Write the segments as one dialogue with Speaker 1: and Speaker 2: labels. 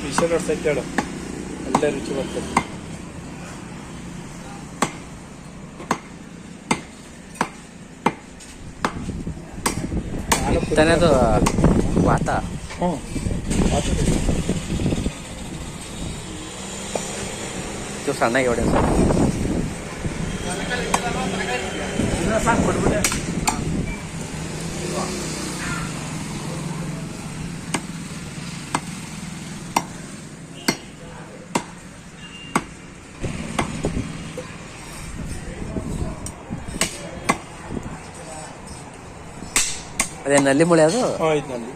Speaker 1: ವಿಷಯ ನೋಡ್ಸೈತೆ ಹೇಳು, ಒಳ್ಳೆ ರುಚಿ ಬರ್ತದೆ.
Speaker 2: ತಾನೇದು ವಾತ ಸಣ್ಣಗೆ ಹೊಡೆ
Speaker 1: ಸಾಕು ಕೊಟ್ಬಿಟ್ಟೆ.
Speaker 2: ಅದೇ ನಲ್ಲಿ ಮುಳೆ ಅದು
Speaker 1: ಇದು ನಲ್ಲಿ.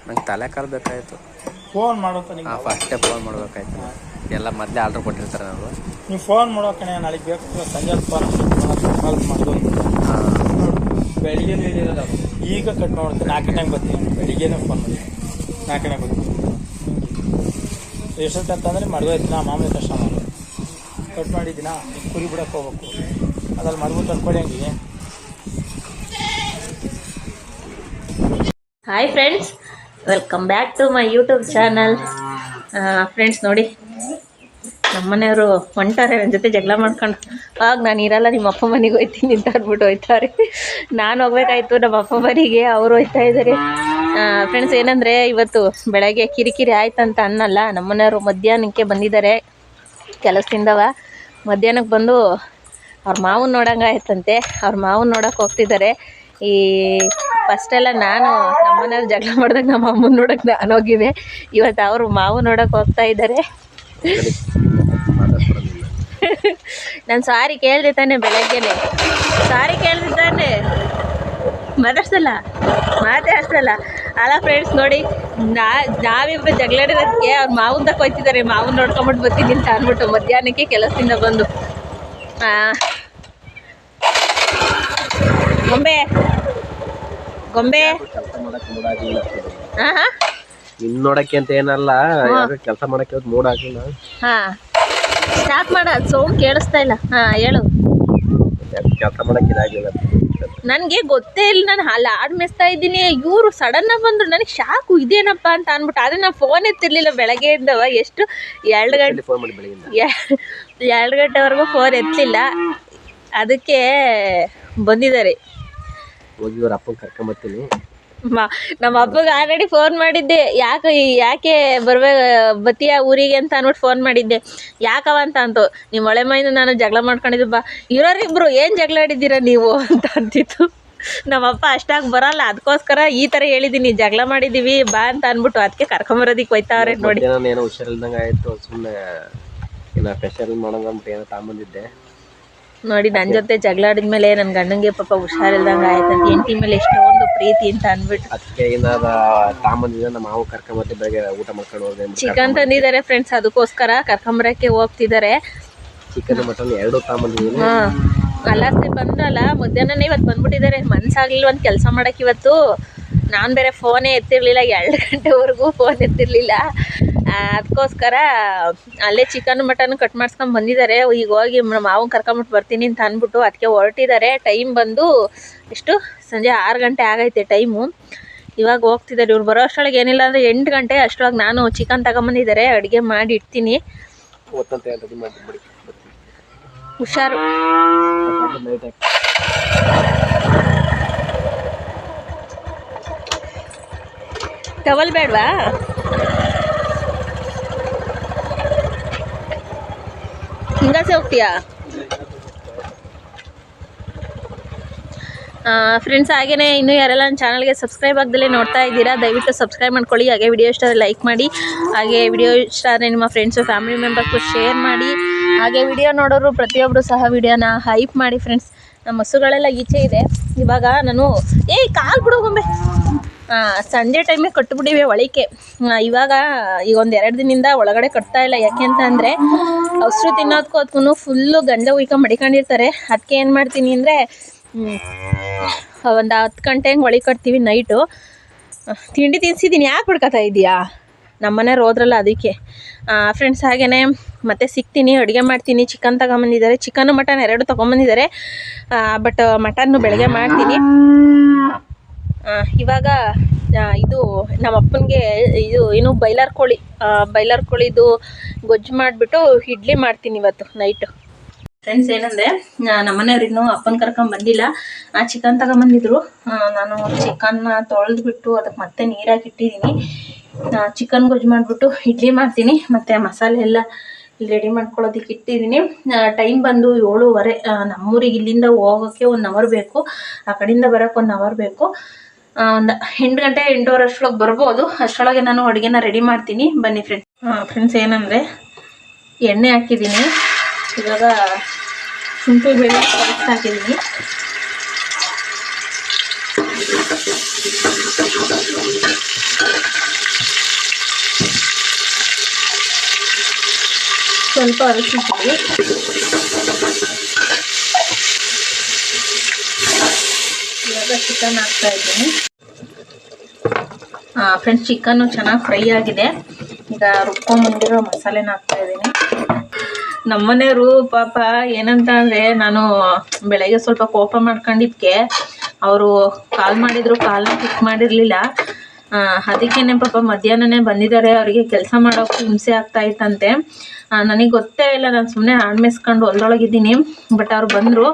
Speaker 2: ನಂಗೆ ತಲೆ ಕಾಲು ಬೇಕಾಯ್ತು.
Speaker 1: ಫೋನ್ ಮಾಡೋ
Speaker 2: ಫಸ್ಟೇ ಫೋನ್ ಮಾಡ್ಬೇಕಾಯ್ತು. ಎಲ್ಲ ಮೊದಲೇ ಆರ್ಡ್ರ್ ಕೊಟ್ಟಿರ್ತಾರೆ ನಾವು.
Speaker 1: ನೀವು ಫೋನ್ ಮಾಡೋ ಕಣೆ, ನಾಳೆಗೆ ಬೇಕು ಸಂಜೆ ಫೋನ್ ಮಾಡಿದ್ರು ಬೆಳಿಗ್ಗೆ ಹೇಳಿರೋದು. ಈಗ ಕಟ್ ಮಾಡ್ತೀನಿ, 4 ಗಂಟೆಗೆ ಬರ್ತೀನಿ. ಬೆಳಿಗ್ಗೆನೇ ಫೋನ್ ಮಾಡಿ 4 ಗಂಟೆಗೆ ಬರ್ತೀನಿ. ಎಷ್ಟೊತ್ತು ಅಂತಂದರೆ ಮಡ್ಗೋಯ್ತೀನಿ, ಮಾಮೂಲಿ ಕಷ್ಟ ಮಾಡಿ ಕಟ್ ಮಾಡಿದ್ದೀನ. ಕುರಿ ಬಿಡಕ್ಕೆ ಹೋಗ್ಬೇಕು, ಅದ್ರಲ್ಲಿ ಮಡ್ಬಿಟ್ಟು ಅನ್ಕೊಳ್ಳಿ ಹಂಗೆ.
Speaker 3: Hi friends, welcome back to my YouTube channel. Friends ನೋಡಿ, ನಮ್ಮನೆಯವರು ಹೊಂಟಾರೆ ನನ್ನ ಜೊತೆ ಜಗಳ ಮಾಡ್ಕೊಂಡು. ಆಗ ನಾನು ಇರಲ್ಲ, ನಿಮ್ಮ ಅಪ್ಪ ಮನೆಗೆ ಹೋಯ್ತೀನಿ ಅಂತ ಅಂದ್ಬಿಟ್ಟು ಹೋಯ್ತಾರೆ. ನಾನು ಹೋಗ್ಬೇಕಾಯ್ತು ನಮ್ಮ ಅಪ್ಪ ಮನೆಗೆ, ಅವರು ಹೋಯ್ತಾ ಇದ್ದಾರೆ. ಫ್ರೆಂಡ್ಸ್ ಏನಂದರೆ, ಇವತ್ತು ಬೆಳಗ್ಗೆ ಕಿರಿಕಿರಿ ಆಯ್ತಂತ ಅನ್ನಲ್ಲ, ನಮ್ಮನೆಯವರು ಮಧ್ಯಾಹ್ನಕ್ಕೆ ಬಂದಿದ್ದಾರೆ ಕೆಲಸದಿಂದವ. ಮಧ್ಯಾಹ್ನಕ್ಕೆ ಬಂದು ಅವ್ರ ಮಾವನ ನೋಡಂಗೆ ಆಯ್ತಂತೆ. ಅವ್ರ ಮಾವನ ನೋಡೋಕೆ ಹೋಗ್ತಿದ್ದಾರೆ. ಈ ಫಸ್ಟೆಲ್ಲ ನಾನು ನಮ್ಮನೆಯವ್ರು ಜಗಳ ಮಾಡಿದಾಗ ನಮ್ಮ ಅಮ್ಮನ ನೋಡೋಕೆ ನಾನು ಹೋಗಿದ್ದೆ. ಇವತ್ತು ಅವರು ಮಾವು ನೋಡೋಕೆ ಹೋಗ್ತಾ ಇದ್ದಾರೆ. ನಾನು ಸಾರಿ ಕೇಳಿದೆ ತಾನೆ, ಬೆಳಗ್ಗೆನೆ ಸಾರಿ ಕೇಳಿದೆ ತಾನೆ, ಮಾತಾಡ್ಸಲ್ಲ ಅಲ್ಲ ಫ್ರೆಂಡ್ಸ್. ನೋಡಿ, ನಾವಿಬ್ಬರು ಜಗಳಾಡಿರೋದಕ್ಕೆ ಅವ್ರು ಮಾವನ ತಕ್ಕ ಹೋಗ್ತಿದ್ದಾರೆ. ಮಾವನ ನೋಡ್ಕೊಂಬಿಟ್ಟು ಬರ್ತೀನಿ ಅಂತ ಅಂದ್ಬಿಟ್ಟು ಮಧ್ಯಾಹ್ನಕ್ಕೆ ಕೆಲಸದಿಂದ ಬಂದು. ಗೊಂಬೆ
Speaker 2: ಇನ್ ನೋಡಕ್ಕೆ ಅಂತ ಏನಲ್ಲ, ಕೆಲಸ ಮಾಡಕ್ಕೆ ಮೂಡ್ ಆಗಿಲ್ಲ.
Speaker 3: ಸ್ಟಾರ್ಟ್ ಮಾಡ, ಸೌಂಡ್ ಕೇಳಿಸ್ತಾ ಇಲ್ಲ. ಹೇಳು.
Speaker 2: ಕೆಲಸ ಮಾಡಕ್ಕೆ ಇದಾಗಿಲ್ಲ,
Speaker 3: ನನಗೆ ಗೊತ್ತೇ ಇಲ್ಲ. ನಾನು ಅಲ್ಲಿ ಹಾಡು ಮೆಸ್ತಾ ಇದ್ದೀನಿ, ಇವರು ಸಡನ್ನಾಗಿ ಬಂದರು. ನನಗೆ ಶಾಕು, ಇದೇನಪ್ಪ ಅಂತ ಅಂದ್ಬಿಟ್ಟು. ಆದರೆ ನಾನು ಫೋನ್ ಎತ್ತಿರಲಿಲ್ಲ ಬೆಳಗ್ಗೆಯಿಂದವ. ಎಷ್ಟು 2 ಗಂಟೆ ಫೋನ್ ಮಾಡಿ, ಬೆಳಗ್ಗೆ 2 ಗಂಟೆವರೆಗೂ ಫೋನ್ ಎತ್ತಲಿಲ್ಲ. ಅದಕ್ಕೆ ಬಂದಿದ್ದಾರೆ.
Speaker 2: ಹೋಗಿ ಅವ್ರ ಅಪ್ಪನ ಕರ್ಕೊಂಬರ್ತೀನಿ.
Speaker 3: ನಮ್ಮ ಅಪ್ಪಗೆ ಆಲ್ರೆಡಿ ಫೋನ್ ಮಾಡಿದ್ದೆ. ಯಾಕೆ ಬತ್ತೀಯ ಊರಿಗೆ ಅಂತ ಅಂದ್ಬಿಟ್ಟು ಫೋನ್ ಮಾಡಿದ್ದೆ. ಯಾಕವ ಅಂತ ಅಂತು. ನಿಮ್ಮ ಒಳೆ ಮೈನು ನಾನು ಜಗಳ ಮಾಡ್ಕೊಂಡಿದ್ದು, ಬಾ ಇರೋರಿಬ್ರು ಏನು ಜಗಳ ಆಡಿದ್ದೀರ ನೀವು ಅಂತ ಅಂತಿತ್ತು. ನಮ್ಮಪ್ಪ ಅಷ್ಟಾಗಿ ಬರಲ್ಲ, ಅದಕ್ಕೋಸ್ಕರ ಈ ಥರ ಹೇಳಿದ್ದೀನಿ, ಜಗಳ ಮಾಡಿದ್ದೀವಿ ಬಾ ಅಂತ ಅಂದ್ಬಿಟ್ಟು. ಅದಕ್ಕೆ ಕರ್ಕೊಂಬರೋದಕ್ಕೆ ಹೋಯ್ತಾವ್ರೆ ನೋಡಿ.
Speaker 2: ಏನೋ ಹುಷಾರಿಲ್ದಂಗೆ ಆಯಿತು, ಸುಮ್ಮನೆ ಏನೋ ಸ್ಪೆಷಲ್ ಮಾಡೋಣ ಅಂದ್ಬಿಟ್ಟು ಏನೋ ತಗೊಂಬಂದಿದ್ದೆ.
Speaker 3: ನೋಡಿ, ನನ್ನ ಜೊತೆ ಜಗಳ ಆಡಿದ್ಮೇಲೆ ನನ್ನ ಗಂಡಂಗೆ ಪಾಪ ಹುಷಾರಿಲ್ದಂಗೆ ಆಯ್ತಂತ. ಹೆಂಡತಿ ಮೇಲೆ ಎಷ್ಟೊಂದು ಪ್ರೀತಿ ಅಂತ ಅಂದ್ಬಿಟ್ಟು
Speaker 2: ಅದಕ್ಕೆ ಏನಾದ ತಾಂಬಂದಿದ್ದೆ. ನಮ್ಮ ಮಾವು ಕರ್ಕೊಂಬರ್ತಿ, ಬೆಳಗ್ಗೆ ಊಟ ಮಾಡ್ಕೊಂಡು ಹೋದ್ರೆ
Speaker 3: ಚಿಕನ್ ತಂದಿದ್ದಾರೆ ಫ್ರೆಂಡ್ಸ್. ಅದಕ್ಕೋಸ್ಕರ ಕರ್ಕೊಂಬರಕ್ಕೆ ಹೋಗ್ತಿದ್ದಾರೆ.
Speaker 2: Chicken mutton 2 ತಾಂಬಂದಿದ್ದೀನಿ.
Speaker 3: ಅಲ್ಲಷ್ಟೇ ಬಂದ್ರಲ್ಲ, ಮಧ್ಯಾಹ್ನನೇ ಇವತ್ತು ಬಂದ್ಬಿಟ್ಟಿದ್ದಾರೆ. ಮನ್ಸಾಗ್ಲಿಲ್ಲ ಒಂದು ಕೆಲಸ ಮಾಡೋಕೆ ಇವತ್ತು. ನಾನು ಬೇರೆ ಫೋನೇ ಎತ್ತಿರಲಿಲ್ಲ, 2 ಗಂಟೆವರೆಗೂ ಫೋನ್ ಎತ್ತಿರಲಿಲ್ಲ. ಅದಕ್ಕೋಸ್ಕರ ಅಲ್ಲೇ ಚಿಕನ್ ಮಟನ್ ಕಟ್ ಮಾಡಿಸ್ಕೊಂಡು ಬಂದಿದ್ದಾರೆ. ಈಗ ಹೋಗಿ ಮಾವನ್ನ ಕರ್ಕೊಂಬಿಟ್ಟು ಬರ್ತೀನಿ ಅಂತ ಅಂದ್ಬಿಟ್ಟು ಅದಕ್ಕೆ ಹೊರಟಿದ್ದಾರೆ. ಟೈಮ್ ಬಂದು ಎಷ್ಟು, ಸಂಜೆ 6 ಗಂಟೆ ಆಗೈತೆ ಟೈಮು. ಇವಾಗ ಹೋಗ್ತಿದ್ದಾರೆ. ಇವ್ರು ಬರೋ ಅಷ್ಟರೊಳಗೆ ಏನಿಲ್ಲ ಅಂದರೆ 8 ಗಂಟೆ ಅಷ್ಟರೊಳಗೆ ನಾನು ಚಿಕನ್ ತಗೊಂಬಂದಿದ್ದಾರೆ, ಅಡುಗೆ ಮಾಡಿ ಇಡ್ತೀನಿ. ಹುಷಾರು. ಟವಲ್ ಬೇಡವಾ? ಹಿಂಗಾಸೆ ಹೋಗ್ತೀಯಾ? ಫ್ರೆಂಡ್ಸ್, ಹಾಗೆಯೇ ಇನ್ನೂ ಯಾರೆಲ್ಲ ನನ್ನ ಚಾನಲ್ಗೆ ಸಬ್ಸ್ಕ್ರೈಬ್ ಆಗದಲ್ಲೇ ನೋಡ್ತಾ ಇದ್ದೀರಾ, ದಯವಿಟ್ಟು ಸಬ್ಸ್ಕ್ರೈಬ್ ಮಾಡ್ಕೊಳ್ಳಿ. ಹಾಗೆ ವಿಡಿಯೋ ಇಷ್ಟ ಲೈಕ್ ಮಾಡಿ. ಹಾಗೆ ವಿಡಿಯೋ ಇಷ್ಟ ಆದರೆ ನಿಮ್ಮ ಫ್ರೆಂಡ್ಸು ಫ್ಯಾಮಿಲಿ ಮೆಂಬರ್ಸ್ಗೂ ಶೇರ್ ಮಾಡಿ. ಹಾಗೆ ವಿಡಿಯೋ ನೋಡೋರು ಪ್ರತಿಯೊಬ್ಬರು ಸಹ ವಿಡಿಯೋನ ಹೈಪ್ ಮಾಡಿ ಫ್ರೆಂಡ್ಸ್. ನಮ್ಮ ಹಸುಗಳೆಲ್ಲ ಈಚೆ ಇದೆ. ಇವಾಗ ನಾನು ಕಾಲು ಬಿಡು ಗೊಂಬೆ. ಸಂಜೆ ಟೈಮಿಗೆ ಕಟ್ಟಿಬಿಟ್ಟಿವೆ ಒಳಕ್ಕೆ. ಇವಾಗ ಈಗ ಒಂದು 2 ದಿನದಿಂದ ಒಳಗಡೆ ಕಟ್ತಾ ಇಲ್ಲ. ಯಾಕೆ ಅಂತ ಅಂದರೆ ಹಸಿರು ತಿನ್ನೋದಕ್ಕೂ ಅದಕ್ಕೂ ಫುಲ್ಲು ಗಂಜ ಉಯ್ಕೊಂಡು ಮಡಿಕೊಂಡಿರ್ತಾರೆ. ಅದಕ್ಕೆ ಏನು ಮಾಡ್ತೀನಿ ಅಂದರೆ ಒಂದು 10 ಗಂಟೆ ಹಂಗೆ ಒಳಗೆ ಕಟ್ತೀವಿ ನೈಟು. ತಿಂಡಿ ತಿನ್ನಿಸಿದ್ದೀನಿ. ಯಾಕೆ ಬಿಡ್ಕೊತಾ ಇದೆಯಾ? ನಮ್ಮನೆಯವ್ರು ಹೋದ್ರಲ್ಲ ಅದಕ್ಕೆ. ಫ್ರೆಂಡ್ಸ್ ಹಾಗೆಯೇ ಮತ್ತೆ ಸಿಗ್ತೀನಿ, ಅಡುಗೆ ಮಾಡ್ತೀನಿ. ಚಿಕನ್ ತಗೊಂಬಂದಿದ್ದಾರೆ, ಚಿಕನ್ನು ಮಟನ್ ಎರಡು ತೊಗೊಂಬಂದಿದ್ದಾರೆ. ಬಟ್ ಮಟನ್ನು ಬೆಳಗ್ಗೆ ಮಾಡ್ತೀನಿ. ಇವಾಗ ಇದು ನಮ್ಮ ಅಪ್ಪನಿಗೆ ಇದು ಏನು ಬೈಲರ್ ಕೋಳಿದು ಗೊಜ್ಜು ಮಾಡಿಬಿಟ್ಟು ಇಡ್ಲಿ ಮಾಡ್ತೀನಿ ಇವತ್ತು ನೈಟು. ಫ್ರೆಂಡ್ಸ್ ಏನಂದರೆ ನಮ್ಮನೆಯವ್ರು ಇನ್ನೂ ಅಪ್ಪನ ಕರ್ಕೊಂಡು ಬಂದಿಲ್ಲ. ಚಿಕನ್ ತಗೊಂಬಂದಿದ್ರು. ನಾನು ಚಿಕನ್ನ ತೊಳೆದ್ಬಿಟ್ಟು ಅದಕ್ಕೆ ಮತ್ತೆ ನೀರಾಗಿ ಇಟ್ಟಿದ್ದೀನಿ. ಚಿಕನ್ ಗೊಜ್ಜು ಮಾಡಿಬಿಟ್ಟು ಇಡ್ಲಿ ಮಾಡ್ತೀನಿ. ಮತ್ತು ಮಸಾಲೆ ಎಲ್ಲ ರೆಡಿ ಮಾಡ್ಕೊಳ್ಳೋದಕ್ಕೆ ಇಟ್ಟಿದ್ದೀನಿ. ಟೈಮ್ ಬಂದು 7:30. ನಮ್ಮೂರಿಗೆ ಇಲ್ಲಿಂದ ಹೋಗೋಕ್ಕೆ 1 ಅವರ್ ಬೇಕು, ಆ ಕಡೆಯಿಂದ ಬರೋಕ್ಕೆ 1 ಅವರ್ ಬೇಕು. ಒಂದು 8 ಗಂಟೆ 8:15 ಅಷ್ಟರೊಳಗೆ ಬರ್ಬೋದು. ಅಷ್ಟರೊಳಗೆ ನಾನು ಅಡುಗೆನ ರೆಡಿ ಮಾಡ್ತೀನಿ. ಬನ್ನಿ ಫ್ರೆಂಡ್ಸ್. ಫ್ರೆಂಡ್ಸ್ ಏನಂದರೆ ಎಣ್ಣೆ ಹಾಕಿದ್ದೀನಿ. ಇವಾಗ ಶುಂಠಿ ಬೆಳ್ಳುಳ್ಳಿ ಪೇಸ್ಟ್ ಹಾಕಿದ್ದೀನಿ. ಸ್ವಲ್ಪ ಅರಶಿನ ಪುಡಿ, ಇವಾಗ ಚಿಕನ್ ಹಾಕ್ತಾ ಇದ್ದೀನಿ. ಫ್ರೆಂಡ್ಸ್ ಚಿಕನ್ನು ಚೆನ್ನಾಗಿ ಫ್ರೈ ಆಗಿದೆ. ಈಗ ರುಬ್ಕೊಂಡ್ಬಂದಿರೋ ಮಸಾಲೆನ ಹಾಕ್ತಾ ಇದ್ದೀನಿ. ನಮ್ಮನೆಯವರು ಪಾಪ ಏನಂತ ಅಂದರೆ, ನಾನು ಬೆಳಗ್ಗೆ ಸ್ವಲ್ಪ ಕೋಪ ಮಾಡ್ಕೊಂಡಿದ್ದಕ್ಕೆ ಅವರು ಕಾಲ್ ಮಾಡಿದ್ರು, ಕಾಲ್ನ ಪಿಕ್ ಮಾಡಿರಲಿಲ್ಲ. ಅದಕ್ಕೇನೆ ಪಾಪ ಮಧ್ಯಾಹ್ನನೇ ಬಂದಿದ್ದಾರೆ. ಅವರಿಗೆ ಕೆಲಸ ಮಾಡೋಕ್ಕೆ ಹಿಂಸೆ ಆಗ್ತಾ ಇತ್ತಂತೆ. ನನಗೆ ಗೊತ್ತೇ ಇಲ್ಲ, ನಾನು ಸುಮ್ಮನೆ ಆಡ್ಮೇಸ್ಕೊಂಡು ಹೊಲದೊಳಗಿದ್ದೀನಿ. ಬಟ್ ಅವ್ರು ಬಂದರು.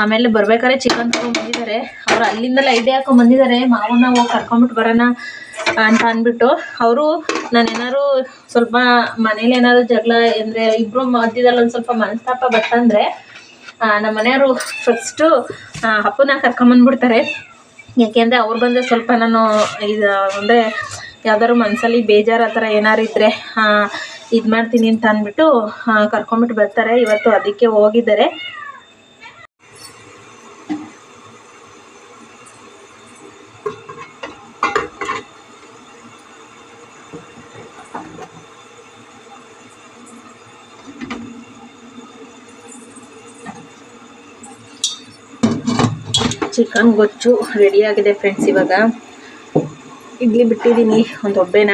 Speaker 3: ಆಮೇಲೆ ಬರ್ಬೇಕಾದ್ರೆ ಚಿಕನ್ ತೊಗೊಂಡ್ಬಂದಿದ್ದಾರೆ. ಅವ್ರು ಅಲ್ಲಿಂದಲೇ ಐಡಿಯಾ ಹಾಕೊಂಡ್ಬಂದಿದ್ದಾರೆ, ಮಾವನ್ನ ಹೋಗಿ ಕರ್ಕೊಂಬಿಟ್ಟು ಬರೋಣ ಅಂತ ಅಂದ್ಬಿಟ್ಟು. ಅವರು ನಾನೇನಾದ್ರು ಸ್ವಲ್ಪ ಮನೇಲಿ ಏನಾದ್ರು ಜಗಳ ಅಂದರೆ ಇಬ್ಬರು ಮಧ್ಯದಲ್ಲಿ ಒಂದು ಸ್ವಲ್ಪ ಮನಸ್ತಾಪ ಬರ್ತಂದರೆ ನಮ್ಮ ಮನೆಯವರು ಫಸ್ಟು ಅಪ್ಪನ ಕರ್ಕೊಂಬಂದ್ಬಿಡ್ತಾರೆ. ಯಾಕೆಂದರೆ ಅವ್ರು ಬಂದರೆ ಸ್ವಲ್ಪ ನಾನು ಇದು ಅಂದರೆ ಯಾವ್ದಾದ್ರು ಮನಸ್ಸಲ್ಲಿ ಬೇಜಾರು ಆ ಥರ ಏನಾರು ಇದ್ದರೆ ಇದು ಮಾಡ್ತೀನಿ ಅಂತ ಅಂದ್ಬಿಟ್ಟು ಕರ್ಕೊಂಬಿಟ್ಟು ಬರ್ತಾರೆ. ಇವತ್ತು ಅದಕ್ಕೆ ಹೋಗಿದ್ದಾರೆ. ಚಿಕನ್ ಗೊಜ್ಜು ರೆಡಿಯಾಗಿದೆ ಫ್ರೆಂಡ್ಸ್. ಇವಾಗ ಇಡ್ಲಿ ಬಿಟ್ಟಿದ್ದೀನಿ ಒಂದು ಒಬ್ಬೆನ.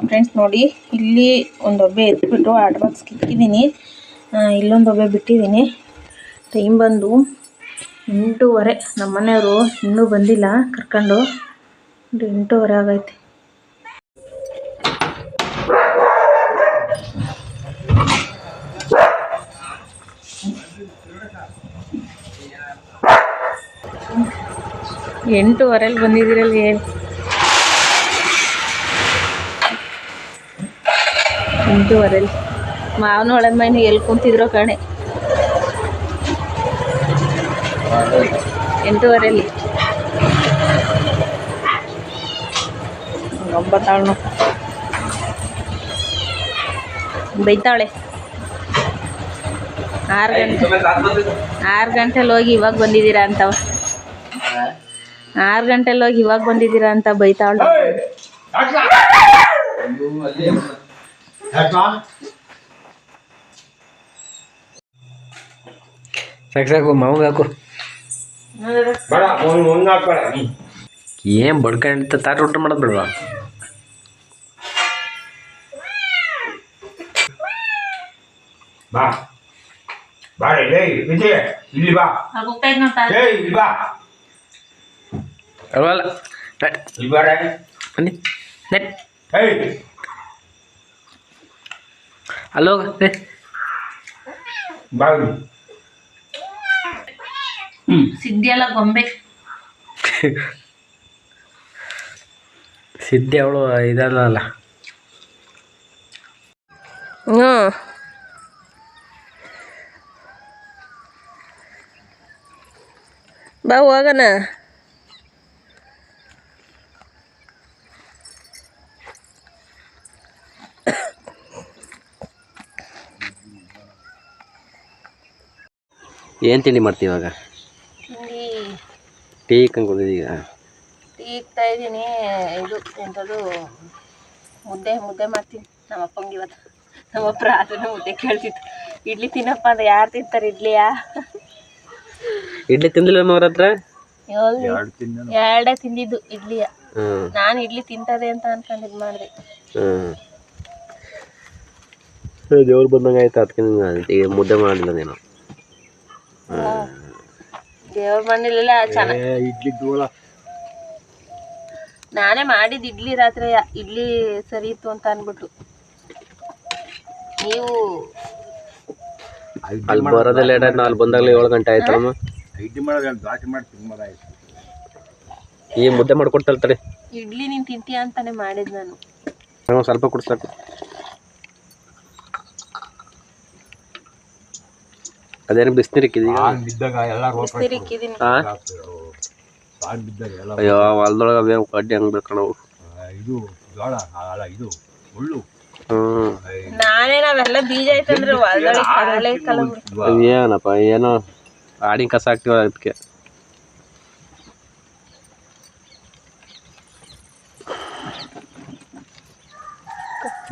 Speaker 3: ಫ್ರೆಂಡ್ಸ್ ನೋಡಿ, ಇಲ್ಲಿ ಒಂದು ಒಬ್ಬೆ ಎತ್ಬಿಟ್ಟು ಆಟ್ ಬಾಕ್ಸ್ಗೆ ಇಕ್ಕಿದ್ದೀನಿ. ಇಲ್ಲೊಂದು ಒಬ್ಬೆ ಬಿಟ್ಟಿದ್ದೀನಿ. ಟೈಮ್ ಬಂದು 8:30. ನಮ್ಮ ಮನೆಯವರು ಇನ್ನೂ ಬಂದಿಲ್ಲ ಕರ್ಕೊಂಡು. 8:30 ಆಗೈತೆ. ಎಂಟೂವರೆಲ್ಲಿ ಬಂದಿದ್ದೀರಲ್ಲಿ ಹೇಳಿ. 8:30 ಮಾವನ ಒಳದ ಮೈನ ಎಲ್ಲಿ ಕುಂತಿದ್ರೋ ಕಾಣೆ. 8:30 ಒಂಬತ್ತಾಳು ಬೈತಾಳೆ. 6 ಗಂಟೆಲಿ ಹೋಗಿ ಇವಾಗ ಬಂದಿದ್ದೀರಾ ಅಂತವ. 6 ಗಂಟೆಲಿ ಹೋಗಿ ಇವಾಗ ಬಂದಿದ್ದೀರಾ ಅಂತ ಬೈತಾವಳು.
Speaker 2: ಸಾಕು ಮಾವು ಹಾಕು. ಏನ್ ಬಡ್ಕೊಂಡ ತಾಟ ಊಟ ಮಾಡೋದು ಬಿಡ್ವಾ?
Speaker 4: ಬಾ ಬಾ ವಿಜಯ ಇಲ್ಲಿ ಬಾ. ಇಲ್ಲಿ ಬಾ
Speaker 2: ಅಲ್ವಲ್ಲ
Speaker 4: ಇಲ್ಲಿ ಬಾರ.
Speaker 2: ನೆಟ್ ಅಲ್ಲೋಗ
Speaker 4: ಬಾ.
Speaker 3: ಸಿದ್ಧಿಯಲ್ಲ ಗೊಂಬೆ.
Speaker 2: ಸಿದ್ಧಿ ಅವಳು ಇದಲ್ಲ.
Speaker 3: ಬಾ ಹೋಗೋಣ.
Speaker 2: ಏನು ತಿಂಡಿ ಮಾಡ್ತೀವಿ ಇವಾಗ? ಟೀ ಕಂಡ್ಕೊಂಡಿದ್ದೀವಿ. ಈಗ
Speaker 3: ಟೀ ಇಕ್ತಾ ಇದ್ದೀನಿ. ಇದು ಎಂಥದ್ದು ಮುದ್ದೆ ಮಾಡ್ತೀನಿ ನಮ್ಮ ಅಪ್ಪಂಗೆ. ಇವತ್ತು ನಮ್ಮಪ್ಪ ರಾತ್ರಿ ಮುದ್ದೆ ಕೇಳ್ತಿತ್ತು. ಇಡ್ಲಿ ತಿನ್ನಪ್ಪ ಅಂದ್ರೆ ಯಾರು ತಿಂತಾರೆ ಇಡ್ಲಿಯಾ?
Speaker 2: ಇಡ್ಲಿ ತಿಂದಿಲ್ಲ ಅವ್ರ ಹತ್ರ?
Speaker 3: ಎರಡೇ ತಿಂದಿದ್ದು ಇಡ್ಲಿಯ. ನಾನು ಇಡ್ಲಿ ತಿಂತದೆ ಅಂತ ಅನ್ಕೊಂಡು ಇದು ಮಾಡಿದೆ.
Speaker 2: ದೇವ್ರು ಬಂದಂಗೆ ಆಯ್ತು ಅದಕ್ಕೆ ಈಗ ಮುದ್ದೆ ಮಾಡಲಿಲ್ಲ ನೀನು.
Speaker 3: ದೇವ್ರ ಮನೇಲೆಲ್ಲ ಚೆನ್ನಾಗಿ
Speaker 2: ಇಡ್ಲಿ ದೂರ
Speaker 3: ನಾನೇ ಮಾಡಿದ್ದು ಇಡ್ಲಿ ರಾತ್ರಿ ಇಡ್ಲಿ ಸರಿ ಇತ್ತು ಅಂತ ಅಂದ್ಬಿಟ್ಟು ನೀವು
Speaker 2: ಅಲ್ಲಿ ಬರೋದೇ ಲೇಟ್ ಆಯ್ತು. ಅಲ್ಲಿ ಬಂದಾಗಲೇ 7 ಗಂಟೆ ಆಯ್ತಮ್ಮ.
Speaker 4: ಇಡ್ಲಿ ಮಾಡೋದು ದಾಟಿ ಮಾಡಿ ತಿನ್ನೋದಾಯ್ತು.
Speaker 2: ಈ ಮುದ್ದೆ ಮಾಡ್ಕೊಡ್ತಾಳೆ.
Speaker 3: ಇಡ್ಲಿ ನೀನು ತಿಂತೀಯ ಅಂತಾನೆ ಮಾಡಿದ್ ನಾನು.
Speaker 2: ಸ್ವಲ್ಪ ಕುಡಿಸ್ಬೇಕು. ಅದೇನು ಬಿಸಿನೀರು ಇಕ್ಕಿದೀಗ?
Speaker 4: ಬಿದ್ದಾಗ ಎಲ್ಲ
Speaker 3: ಬಿಸಿರಿಕ್ಕಿದೀನಿ.
Speaker 4: ಬಿದ್ದಾಗ ಎಲ್ಲ
Speaker 2: ಅಯ್ಯೋ ಹೊಲ್ದೊಳಗೆ ಅವೇ ಕಡ್ಡಿ ಹಂಗೆ ಬೇಕಣವು.
Speaker 4: ಇದು ಜೋಳ ಅಲ್ಲ, ಇದು ಮುಳ್ಳು.
Speaker 3: ನಾನೇ ನಾವೆಲ್ಲ ಬೀಜ ಐತಂದ್ರೆ ಹೊಲ್ದೊಳಗೆ ಕಡಲೆ ಕಲ
Speaker 2: ಏನಪ್ಪ ಏನೋ ಆಡಿನ ಕಸ ಹಾಕ್ತೀವ ಅದಕ್ಕೆ.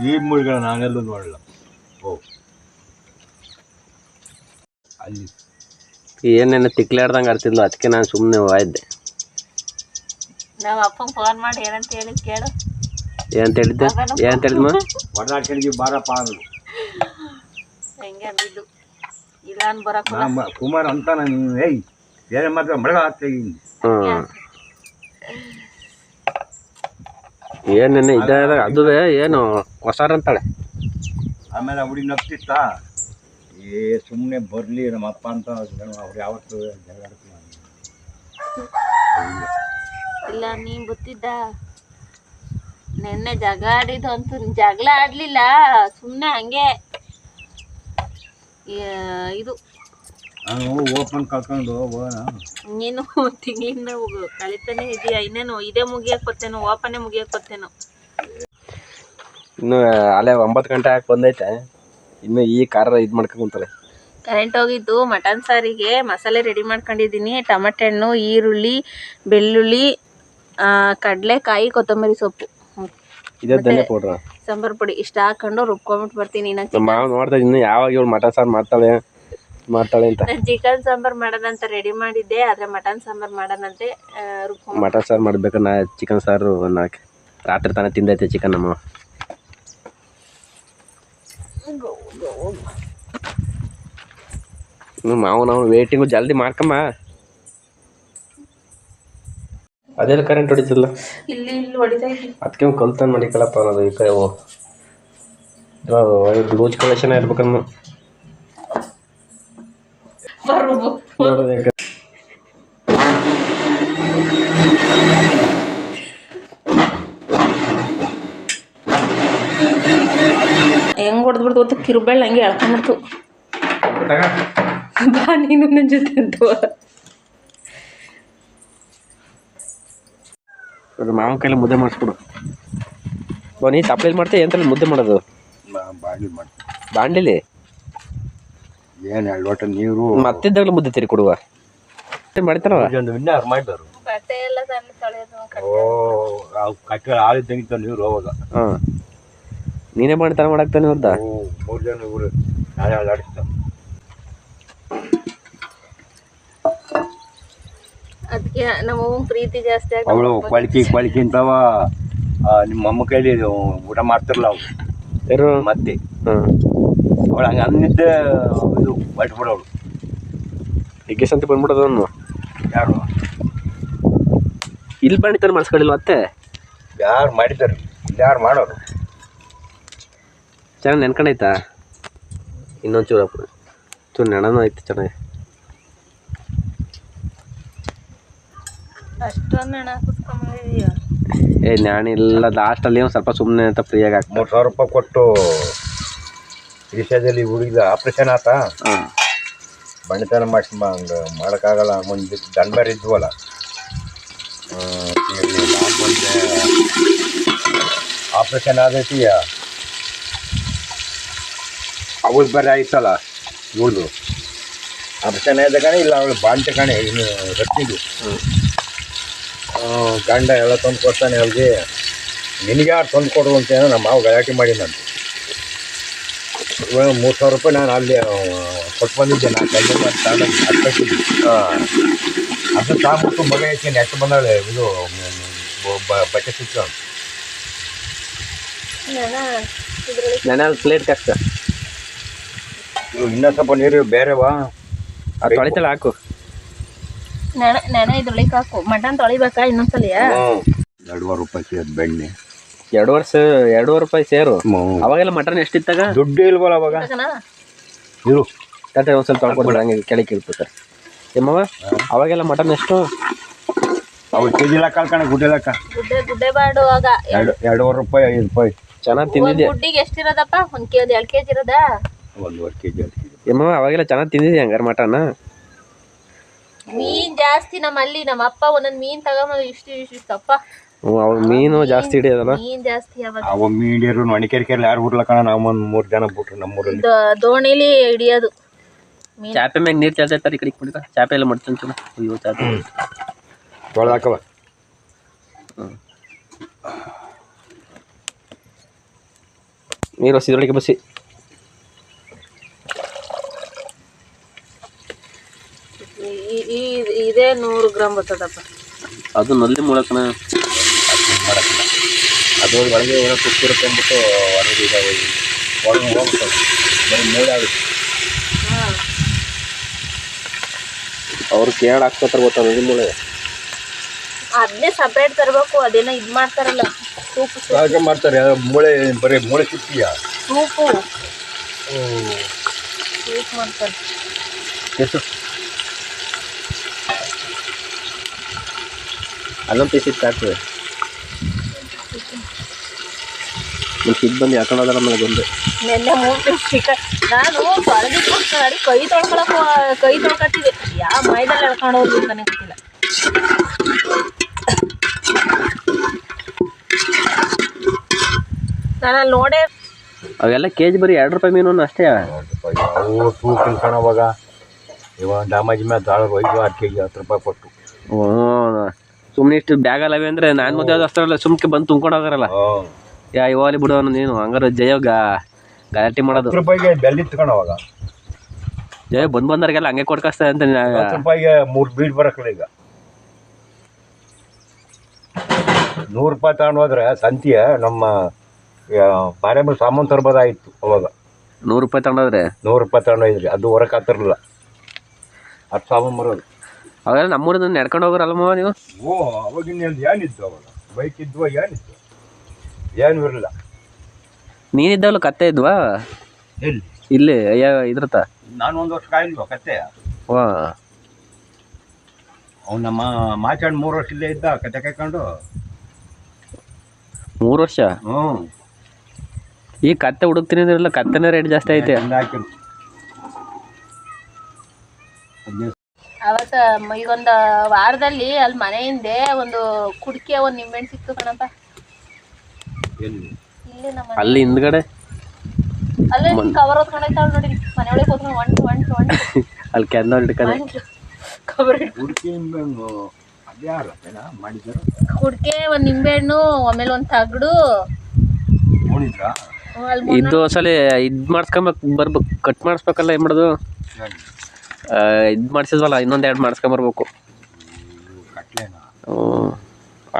Speaker 4: ಈ ಮುಳ್ಳುಗಳ ನಾನೆಲ್ಲೂ ನೋಡಲ್ಲ. ಅಲ್ಲಿ
Speaker 2: ಏನೇನು ತಿಕ್ಲಾಡ್ದಂಗೆ ಆಡ್ತಿದ್ಲು, ಅದಕ್ಕೆ ನಾನು ಸುಮ್ಮನೆ ಹೋಯ್ದೆ.
Speaker 3: ನಮ್ಮ ಅಪ್ಪಂಗೆ ಫೋನ್ ಮಾಡಿ ಏನಂತ ಹೇಳಿದ್ ಕೇಳು.
Speaker 2: ಏನಂತ ಹೇಳಿದ್ದೆ? ಏನಂತ ಹೇಳಿದ್ಮ?
Speaker 4: ಹೊಡೆದಾಡ್ಕಣಿಗೆ ಬಾರಪ್ಪ ಅಂದ್ರು.
Speaker 3: ಹೆಂಗೆ ಅಂದಿದ್ದು ಇಲ್ಲ ಅನ್ ಬರಕ್ಕೆ
Speaker 4: ಕುಮಾರ್ ಅಂತ ನಾನು ಏಯ್ ಬೇರೆ ಮಾತ್ರ ಮಳೆಗ ಆಗ್ತೀವಿ.
Speaker 2: ಏನೇನು ಇದ್ದಾಗ ಅದುವೇ ಏನು ಹೊಸಾರ ಅಂತಾಳೆ.
Speaker 4: ಆಮೇಲೆ ಹುಡುಗಿ ನಗ್ತಿತ್ತ, ಏ ಸುಮ್ಮನೆ ಬರಲಿ ನಮ್ಮ ಅಪ್ಪ ಅಂತ ಅವ್ರು ಯಾವತ್ತು ಜಗಳ
Speaker 3: ಇಲ್ಲ ನೀನ್ ಗೊತ್ತಿದ್ದ ನೆನ್ನೆ ಜಗಳ ಆಡಿದ್ದು ಅಂತೂ ಜಗಳ ಆಡ್ಲಿಲ್ಲ, ಸುಮ್ಮನೆ ಹಂಗೆ ಇದು
Speaker 4: ನಾನು ಓಪನ್ ಕಳ್ಕೊಂಡು
Speaker 3: ನೀನು ತಿಂಗಳಿಂದ ಕಳಿತಾನೆ ಇದೆಯಾ, ಇನ್ನೇನು ಇದೇ ಮುಗಿಯಕ್ಕೆ ಬರ್ತೇನೋ, ಓಪನೇ ಮುಗಿಯಕ್ಕೆ ಬರ್ತೇನೋ.
Speaker 2: ಇನ್ನು ಅಲ್ಲೇ 9 ಗಂಟೆ ಹಾಕಿ ಬಂದೈತೆ, ಇನ್ನು ಈ ಖಾರ ಇದು ಮಾಡ್ಕೊಂತಾರೆ.
Speaker 3: ಕರೆಂಟ್ ಹೋಗಿದ್ದು. ಮಟನ್ ಸಾರಿಗೆ ಮಸಾಲೆ ರೆಡಿ ಮಾಡ್ಕೊಂಡಿದ್ದೀನಿ. ಟಮಟೆ ಹಣ್ಣು, ಈರುಳ್ಳಿ, ಬೆಳ್ಳುಳ್ಳಿ, ಕಡಲೆಕಾಯಿ, ಕೊತ್ತಂಬರಿ ಸೊಪ್ಪು,
Speaker 2: ಇದೇ ಧನಿಯಾ ಪೌಡ್ರ,
Speaker 3: ಸಾಂಬಾರು ಪುಡಿ ಇಷ್ಟ ಹಾಕೊಂಡು ರುಬ್ಕೊಂಬಿಟ್ಟು ಬರ್ತೀನಿ.
Speaker 2: ಮಾವು ನೋಡ್ತಾ ಇನ್ನು ಯಾವಾಗ ಇವಳು ಮಟನ್ ಸಾರು ಮಾಡ್ತಾಳೆ ಅಂತ.
Speaker 3: ನಾನು ಚಿಕನ್ ಸಾಂಬಾರು ಮಾಡೋದಂತ ರೆಡಿ ಮಾಡಿದ್ದೆ, ಆದರೆ ಮಟನ್ ಸಾಂಬಾರು ಮಾಡೋದಂತೆ
Speaker 2: ಮಟನ್ ಸಾರು ಮಾಡ್ಬೇಕು. ನಾ ಚಿಕನ್ ಸಾರು ರಾತ್ರಿ ತಾನೇ ತಿಂದೈತೆ ಚಿಕನ್ ನಮ್ಮ. ಮಾವು ನಾವು ವೇಟಿಂಗು ಜಲ್ದಿ ಮಾಡ್ಕಮ್ಮ. ಅದೆಲ್ಲ ಕರೆಂಟ್ ಹೊಡಿತಿಲ್ಲ,
Speaker 3: ಇಲ್ಲಿ ಹೊಡಿತಾ ಇದ್ದೀನಿ.
Speaker 2: ಅದಕ್ಕೆ ಕಲ್ತಾನೆ ಮಾಡಿಕಲಪ್ಪ ಅನ್ನೋದು. ಈ ಕಡೆ ಲೂಜ್ ಕಲೆಕ್ಷನ್ ಇರ್ಬೇಕಮ್ಮ.
Speaker 3: ಹೆಂಗ್ ಹೊಡೆದ್ಬಿಡ್ತು ಗೊತ್ತ, ಕಿರುಬೆಳ್ಳ ಹಂಗೆ ಎಳ್ಕೊಂಡ್ಬಿಡ್ತು. ಬಾ ನೀನು ನನ್ನ ಜೊತೆ ಅಂತ.
Speaker 2: ಮಾವನ ಕೈಲಿ ಮುದ್ದೆ ಮಾಡಿಸ್ಬಿಡು. ನೀ ತಪ್ಪಲಿ ಮಾಡ್ತೀಯ ಎಂತಲ್ಲಿ ಮುದ್ದೆ ಮಾಡೋದು?
Speaker 4: ಬಾಂಡ್ಲಿ ಮಾಡ್ತೀನಿ.
Speaker 2: ಬಾಂಡ್ಲಿಲಿ
Speaker 4: ಏನು 2 ಲೋಟ ನೀರು
Speaker 2: ಮತ್ತಿದ್ದಾಗಲೂ ಮುದ್ದೆ ತಿರಿ ಕೊಡುವ ಮಾಡ್ತಾರ.
Speaker 4: ಇನ್ಯಾರು ಮಾಡಿದಾರು.
Speaker 3: ಬಟ್ಟೆ ಎಲ್ಲ ತೊಳೆಯೋದು.
Speaker 4: ಕಟ್ಟೆ ಆಳಿದ್ದಂಗಿದ್ದ ನೀರು ಹೋಗಲ್ಲ.
Speaker 2: ಹಾಂ, ನೀನೇ ಮಾಡ್ತಾನೆ ಮಾಡಾಕ್ತಾನೆ ಹೊರ್ದ.
Speaker 4: 3 ಜನ ಇವರು ನಾಳೆ ಆಡಿಸ್ತ.
Speaker 3: ಅದಕ್ಕೆ ನಮ್ಮ ಪ್ರೀತಿ ಜಾಸ್ತಿ ಆಗಿ
Speaker 4: ಅವಳು ಕೊಳಿಕೆ ಅಂತವ ನಿಮ್ಮ ಅಮ್ಮ ಕೈಲಿ ಊಟ ಮಾಡ್ತಿರಲ್ಲ ಅವ್ರು
Speaker 2: ಯಾರು
Speaker 4: ಮತ್ತೆ.
Speaker 2: ಹಾಂ,
Speaker 4: ಅವಳು ಹಂಗೆ ಅನ್ನಿದ್ದೆ ಇದು ಬಟ್ಬಿಡವಳು.
Speaker 2: ಹಿಗ್ಗೇಶ್ ಅಂತ ಬಂದ್ಬಿಡೋದನ್ನು.
Speaker 4: ಯಾರು
Speaker 2: ಇಲ್ಲಿ ಬಂಡಿತಾನೆ ಮಾಡಿಸ್ಕೊಳ್ಳಿಲ್ಲ ಮತ್ತೆ?
Speaker 4: ಯಾರು ಮಾಡಿದ್ದಾರೆ, ಯಾರು ಮಾಡೋರು?
Speaker 2: ಚೆನ್ನಾಗಿ ನೆನ್ಕೊಂಡೈತಾ? ಇನ್ನೊಂದು ಚೂರು ನೆನನೂ ಐತೆ ಚೆನ್ನಾಗಿ.
Speaker 3: ಅಷ್ಟೊಂದು ಹಣ ಕುಸ್ಕೊಂಬಂದಿದೀಯ?
Speaker 2: ನಾನಿಲ್ಲ, ಲಾಸ್ಟಲ್ಲಿ ಒಂದು ಸ್ವಲ್ಪ ಸುಮ್ಮನೆ ಅಂತ ಫ್ರೀಯಾಗಿ ಹಾಕಿ
Speaker 4: 3,000 ರೂಪಾಯಿ ಕೊಟ್ಟು ವಿಷಯದಲ್ಲಿ ಹುಡುಗಿದ ಆಪ್ರೇಷನ್ ಆತ. ಬಣ್ಣಿತನ ಮಾಡಿಸಿ ಹಂಗೆ ಮಾಡೋಕ್ಕಾಗಲ್ಲ. ಮುಂದೆ ದನ್ಬಾರಿ ಇದ್ವಲ್ಲ, ಆಪ್ರೇಷನ್ ಆದೈತಿ. ಅವಳು ಬೇರೆ ಆಯ್ತಲ್ಲ, ಇವಳು ಆಪ್ರೇಷನ್ ಆಯ್ದ ಕಣೆ. ಇಲ್ಲ ಅವಳು ಬಾಂಟೆ ಕಣೆ, ಇನ್ನು ರತ್ನಿದು ಗಂಡ ಎಲ್ಲ ತಂದು ಕೊಡ್ತಾನೆ ಅವ್ರಿಗೆ. ನಿನಗೆ ಯಾರು ತಂದು ಕೊಡು ಅಂತ ನಮ್ಮ ಮಾವು ಗಲಾಟೆ ಮಾಡಿ ನಾನು 3,000 ರೂಪಾಯಿ ನಾನು ಅಲ್ಲಿ ಕೊಟ್ಟು ಬಂದಿದ್ದೆ. ನಾನು ಕೈಗೆ ಹತ್ತಿದ್ದೆ. ಅದು ತಾಂಬಿಟ್ಟು ಮಗ ಐತೇನೆ ಎಷ್ಟು ಬಂದಾಳೆ ಇದು ಬಟ್ಟೆ ಸಿಕ್ಕ.
Speaker 2: ನೆನೆ ಪ್ಲೇಟ್ ಕಷ್ಟ
Speaker 4: ಇದು ಇನ್ನೂ ಸ್ವಲ್ಪ ನೀರು ಬೇರೆವಾ
Speaker 2: ಅದು ತೊಳಿತಲ್ಲ ಹಾಕು.
Speaker 3: ನೆನೆ ಇದ್ರೊಳಗೆ ಹಾಕು. ಮಟನ್ ತೊಳಿಬೇಕಾ ಇನ್ನೊಂದ್ಸಲಿಯ?
Speaker 4: 2.5 ರೂಪಾಯಿ ಸೇರು ಬೆಣ್ಣೆ.
Speaker 2: 2 ರೂಪಾಯಿ ಸೇರು. ಅವಾಗೆಲ್ಲ ಮಟನ್ ಎಷ್ಟಿತ್ತಾಗ?
Speaker 4: ದುಡ್ಡು ಇಲ್ವಲ್ಲ ಅವಾಗ. ಇರು
Speaker 2: ಕತೆ ಒಂದು ಸ್ವಲ್ಪ ತೊಳ್ಕೊಡ್ತಾರೆ, ಹಂಗೆ ಕೆಳಗೆ ಇರ್ತಾರೆ. ಏಮವ ಅವಾಗೆಲ್ಲ ಮಟನ್ ಎಷ್ಟು?
Speaker 4: ಅವು ಕೆಜಿ ಲೆಕ್ಕ ಕಣ, ಗುಡ್ಡೆ ಲೆಕ್ಕ.
Speaker 3: ಗುಡ್ಡೆ ಬಾಡುವಾಗ
Speaker 4: 2.5 ರೂಪಾಯಿ 5 ರೂಪಾಯಿ.
Speaker 2: ಚೆನ್ನಾಗಿ ತಿಂದಿದ್ದೆ.
Speaker 3: ಗುಡ್ಡಿಗೆ ಎಷ್ಟಿರೋದಪ್ಪ? 1 ಕೆಜಿ 2 ಕೆಜಿ ಇರೋದಾ?
Speaker 4: 1.5 ಕೆಜಿ.
Speaker 2: ಏಮವ ಅವಾಗೆಲ್ಲ ಚೆನ್ನಾಗಿ ತಿಂದಿದ್ದೆ ಹಂಗಾರೆ ಮಟನ್.
Speaker 3: ಮೀನ್ ಜಾಸ್ತಿ ನಮ್ಮಲ್ಲಿ. ನಮ್ಮ ಅಪ್ಪ ಒಂದೊಂದು ಮೀನ್ ತಗೊಂಬ ಇಷ್ಟಪ್ಪ.
Speaker 2: ಅವಾಗ ಮೀನು ಜಾಸ್ತಿ ಹಿಡಿಯೋದಲ್ಲ.
Speaker 3: ಮೀನ್ ಜಾಸ್ತಿ
Speaker 4: ಅವ ಮೀಡಿಯರು ನಣಿಕೆರಿಕೆಯಲ್ಲಿ ಯಾರು ಬಿಡ್ಲ ಕಣ. ನಾವು ಒಂದು 3 ಜನ ಬಿಟ್ರು ನಮ್ಮೂರಲ್ಲಿ.
Speaker 3: ದೋಣಿಲಿ ಹಿಡಿಯೋದು.
Speaker 2: ಚಾಪೆ ಮ್ಯಾಗ ನೀರು ಚೆಲ್ತಾರೆ ಈ ಕಡೆ ಕುಡಿಕ. ಚಾಪೆ ಎಲ್ಲ ಮಾಡ್ತಾನೆ ಚಲೋ. ಅಯ್ಯೋ ಚಾಪೆ
Speaker 4: ತೊಳೆದಾಕವ.
Speaker 2: ನೀರು ಹಸಿದ್ರೊಳಗೆ ಬಸಿ.
Speaker 3: ಇದೇ 100 ಗ್ರಾಮ್ ಬರ್ತದಪ್ಪ.
Speaker 2: ಅದು ನಲ್ಲಿ ಮೂಲಕನ
Speaker 4: ಅದು ಒಳಗೆ ಏನೋ ತುಪ್ಪಿರುತ್ತೆ ಅಂದ್ಬಿಟ್ಟು ಹೊರಗೆ ಒಳಗೆ ಹೋಗ್ತದೆ. ಬರೀ ಮೂಳೆ ಆಗುತ್ತೆ.
Speaker 2: ಅವ್ರು ಕೇಳ ಹಾಕ್ಕೋತಾರೆ ಗೊತ್ತಾ ನಲ್ಲಿ ಮೂಳೆ.
Speaker 3: ಅದನ್ನೇ ಸಪ್ರೇಟ್ ತರಬೇಕು. ಅದೇನೋ ಇದು ಮಾಡ್ತಾರಲ್ಲ ಸೂಪ್.
Speaker 4: ಹಾಗೆ ಮಾಡ್ತಾರೆ. ಮೂಳೆ ಬರೀ ಮೂಳೆ ಸಿಕ್ತೀಯಾ?
Speaker 3: ಸೂಪು ಸೂಪ್ ಮಾಡ್ತಾರೆ.
Speaker 2: ಎಷ್ಟು ಅಲ್ಲೊಂದು ಪೀಸ್ ಇತ್ತು ಆಗ್ತದೆ. ಇದು ಬಂದು ಯಾಕೊಂಡೋದ್ರ ನಮಗೆ ಬಂದೆ.
Speaker 3: ನೆನ್ನೆ 3 ಪೀಸ್ ಚಿಕನ್ ನಾನು ತೊಳೆದಿಟ್ಟು ಮಾಡಿ ಕೈ ತೊಳ್ಕೊತಿದ್ದೆ. ಯಾವ ಮೈದಲ್ಲಿ ಎಳ್ಕೊಂಡು ಹೋದ್ರು ಅಂತಾನೆ ಗೊತ್ತಿಲ್ಲ. ನಾನು ಅಲ್ಲಿ ನೋಡೇ
Speaker 2: ಅವೆಲ್ಲ ಕೆಜಿ ಬರೀ 2 ರೂಪಾಯಿ ಮೀನು ಅಷ್ಟೇ.
Speaker 4: 2 ರೂಪಾಯಿ ಅವು ತೂಕ ತಿಳ್ಕೊಳವಾಗ ಇವಾಗ ಡ್ಯಾಮೇಜ್ ಮೇಲೆ ದಾಳ ಹೋಯ್ತು 10 ಕೆಜಿ 10 ರೂಪಾಯಿ ಕೊಟ್ಟು.
Speaker 2: ಸುಮ್ಮನೆ ಇಷ್ಟು ಬ್ಯಾಗ್ ಅಲ್ಲವೇ ಅಂದರೆ ನಾನು ಮದುವೆ ಆದ ಅಷ್ಟರಲ್ಲ ಸುಮ್ಕೆ ಬಂದು ತುಂಬ್ಕೊಂಡು ಹೋಗಾರಲ್ಲ. ಇವಾಗಲಿ ಬಿಡೋ ನೀನು ಹಂಗಾರೆ ಜಯ ಗಲಾಟೆ ಮಾಡೋದು.
Speaker 4: 10 ರೂಪಾಯಿಗೆ ಬೆಲ್ಲ ಇತ್ಕೊಂಡವಾಗ
Speaker 2: ಜಯ ಬಂದವ್ರಿಗೆಲ್ಲ ಹಂಗೆ ಕೊಡ್ಕಸ್ತಾ ಅಂತ.
Speaker 4: 10 ರೂಪಾಯಿಗೆ 3 ಬೀಡ್ ಬರಕಲ್ಲ. ಈಗ 100 ರೂಪಾಯಿ ತಗೊಂಡು ಹೋದ್ರೆ ಸಂತಿಯ ನಮ್ಮ ಮಾರೇಮಲ್ ಸಾಮಾನು ತರ್ಬೋದಾಗಿತ್ತು ಅವಾಗ.
Speaker 2: 100 ರೂಪಾಯಿ ತಗೊಂಡೋದ್ರೆ
Speaker 4: 100 ರೂಪಾಯಿ ತಗೊಂಡೋಗಿದ್ರಿ. ಅದು ಹೊರಕ್ಕೆ ಆಗ್ತಿರಲಿಲ್ಲ. ಅದು ಸಾಮಾನು ಬರೋದು.
Speaker 2: ಅವೆಲ್ಲ ನಮ್ಮೂರಿಂದ ನಡ್ಕೊಂಡು ಹೋಗೋರಲ್ಲಮ್ಮ ನೀವು?
Speaker 4: ಅವಾಗಿನ ಏನಿತ್ತು ಅವಾಗ? ಬೈಕ್ ಇದ್ವಾ? ಏನಿತ್ತು? ಏನು ಇರಲಿಲ್ಲ.
Speaker 2: ನೀನಿದ್ದವಲ್ಲ ಕತ್ತೆ ಇದ್ವಾ?
Speaker 4: ಎಲ್ಲಿ?
Speaker 2: ಇಲ್ಲಿ ಇದ್ರತ
Speaker 4: ನಾನು 1 ವರ್ಷ ಕಾಯಿಲ್ವಾ ಕತ್ತೆ?
Speaker 2: ವಾ
Speaker 4: ಅವ್ನು ನಮ್ಮ ಮಾಚಾಡ್ 3 ವರ್ಷ ಇಲ್ಲೇ ಇದ್ದ ಕತೆ ಕಾಯ್ಕೊಂಡು.
Speaker 2: 3 ವರ್ಷ? ಈ ಕತ್ತೆ ಹುಡುಕ್ತೀನಿ ಅಂದ್ರಲ್ಲ, ಕತ್ತೆನೇ ರೇಟ್ ಜಾಸ್ತಿ ಐತೆ.
Speaker 3: ಅವತ್ತು ಈಗೊಂದು ವಾರದಲ್ಲಿ ಅಲ್ಲಿ ಮನೆ ಹಿಂದೆ ಒಂದು ಕುಡಿಕೆ ಒಂದು ನಿಂಬೆಹಣ್ಣು ಸಿಕ್ತು ಕಣಪ್ಪ. ಇಲ್ಲಿ ನಮ್ಮ
Speaker 2: ಅಲ್ಲಿ ಹಿಂದ್ಗಡೆ
Speaker 3: ಅಲ್ಲೇ ಕವರ್ ಹೊತ್ಕೊಂಡೈತಾಳ ನೋಡಿ. ಮನೆ ಒಳಗೆ ಹೋದ್ಕೊಂಡು ಒಂಟು
Speaker 2: ಅಲ್ಲಿ ಕೆಂದ ಹಿಡ್ಕೊಂಡು
Speaker 3: ಕವರ್
Speaker 4: ಮಾಡಿದ್ರು.
Speaker 3: ಕುಡಿಕೆ ಒಂದು ನಿಂಬೆಹಣ್ಣು ಆಮೇಲೆ ಒಂದು ತಗಡು
Speaker 2: ಇದು ಸಲ ಇದು ಮಾಡಿಸ್ಕೊಂಬೇಕು ಕಟ್ ಮಾಡಿಸ್ಬೇಕಲ್ಲ. ಏನು ಮಾಡೋದು? ಇದು ಮಾಡಿಸಿದ್ವಲ್ಲ ಇನ್ನೊಂದು 2 ಮಾಡಿಸ್ಕೊಂಬರ್ಬೇಕು.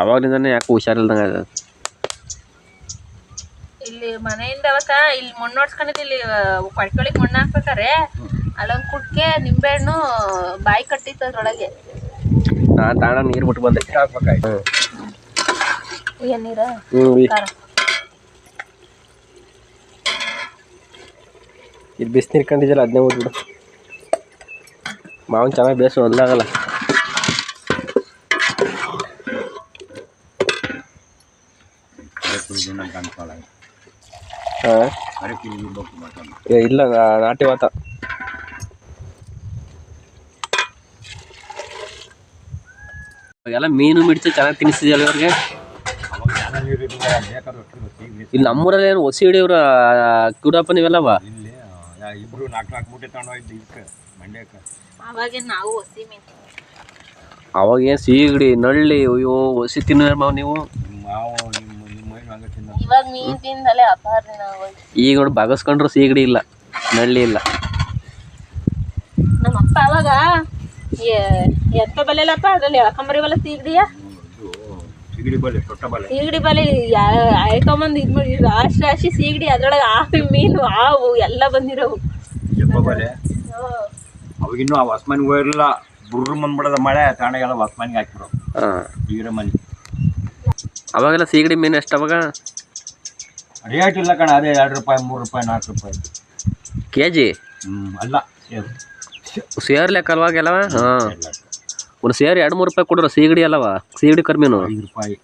Speaker 2: ಆವಾಗಲಿಂದನೇ ಯಾಕೆ ಹುಷಾರಿಲ್ದಂಗೆ ಅದು.
Speaker 3: ಇಲ್ಲಿ ಮನೆಯಿಂದ ಅವತ್ತ ಇಲ್ಲಿ ಮಣ್ಣು ಹೊಡ್ಸ್ಕೊಂಡಿದ್ದು. ಇಲ್ಲಿ ಕೊಳ್ಕೊಳಿಗೆ ಮಣ್ಣು ಹಾಕ್ಬೇಕಾರೆ ಅಲ್ಲೊಂದು ಕುಡ್ಕೆ ನಿಂಬೆಹಣ್ಣು ಬಾಯಿ ಕಟ್ಟಿತ್ತು ಅದ್ರೊಳಗೆ.
Speaker 2: ನಾನು ತಾಣ ನೀರು ಬಿಟ್ಟು ಬಂದೆ.
Speaker 3: ಏನು ನೀರ?
Speaker 2: ಇದು ಬಿಸಿನೀರು ಕಂಡಿದ್ದಲ್ಲ ಅದನ್ನೇ ಹೋಗ್ಬಿಡು. ಮಾವನ್ ಚೆನ್ನಾಗಿ ಬೇಸು ಒಂದಾಗಲ್ಲ. ಇಲ್ಲ ನಾಟಿ ವಾತ. ಅವಾಗೆಲ್ಲ ಮೀನು ಮಿಡ್ಚು ಚೆನ್ನಾಗಿ ತಿನ್ನಿಸಿದ್ಯಲ್ಲ ಇವ್ರಿಗೆ. ಇಲ್ಲಿ ನಮ್ಮೂರಲ್ಲಿ ಏನು ಹೊಸಿ ಹಿಡಿಯವ್ರ ಕುಡಪ್ಪ ನೀವೆಲ್ಲವ?
Speaker 4: ಇಬ್ರು 4 ಮೂಟೆ ತಗೊಂಡೋಗಿದ್ದು ಇದಕ್ಕೆ ಮಂಡ್ಯಕ್ಕೆ.
Speaker 3: ಅವಾಗ ನಾವು ಹೊಸಿ ಮೀನು
Speaker 2: ಅವಾಗ ಏನು ಸೀಗಡಿ ನಳ್ಳಿ ಅಯ್ಯೋ ಹೊಸಿ ತಿನ್ನೋರು ಮಾವು ನೀವು.
Speaker 3: ಇವಾಗ ಮೀನು ತಿಂದಲೇ ಅಪಾರ.
Speaker 2: ಈಗ ನೋಡಿ ಬಗಸ್ಕೊಂಡ್ರು ಸೀಗಡಿ ಇಲ್ಲ, ನಳ್ಳಿ ಇಲ್ಲ.
Speaker 3: ನಮ್ಮಪ್ಪ ಅವಾಗ ಎಂತ ಬಲೆಲ್ಲಪ್ಪ ಅದ್ರಲ್ಲಿ ಎಳ್ಕೊಂಬರಿವಲ್ಲ ಸೀಗಡಿಯ.
Speaker 4: ಸಿಗಡಿ ಬಲೆ ತೊಟ್ಟ ಬಲೆ
Speaker 3: ಸೀಗಡಿ ಬಲೆ ಆಯ್ಕೊಂಬಂದು ಇದು ಮಾಡಿ ರಾಶಿ ರಾಶಿ ಸೀಗಡಿ ಅದ್ರೊಳಗೆ ಆಫಿ ಮೀನು ಹಾವು ಎಲ್ಲ ಬಂದಿರೋವು.
Speaker 4: ಜಪ್ಪ ಬಲೆ ಅವಾಗಿನ್ನೂ ಆ ಹೊಸ್ಮನಿಗೆ ಹೋಗಿರಲಿಲ್ಲ. ಬುರ್ರು ಬಂದ್ಬಿಡೋದ ಮಳೆ ತಾಣಗೆಲ್ಲ ಹೊಸ್ಮನಿಗೆ ಹಾಕಿಬಿಡೋ ಈಗ ಮನೆ.
Speaker 2: ಅವಾಗೆಲ್ಲ ಸೀಗಡಿ ಮೀನು ಎಷ್ಟು ಅವಾಗ?
Speaker 4: ರೇಟ್ ಇಲ್ಲ ಕಣ, ಅದೇ 2 ರೂಪಾಯಿ 3 ರೂಪಾಯಿ 4 ರೂಪಾಯಿ
Speaker 2: ಕೆಜಿ.
Speaker 4: ಅಲ್ಲ
Speaker 2: ಸೇರ್ ಲೆಕ್ಕ ಅಲ್ವಾಗೆಲ್ಲ. ಹಾಂ, ಒಂದು ಸೇರು 2-3 ರೂಪಾಯಿ ಕೊಡ್ರ ಸೀಗಡಿ ಅಲ್ಲವ, ಸೀಗಡಿ ಕರ್ಮೀನು
Speaker 4: 5 ರೂಪಾಯಿ.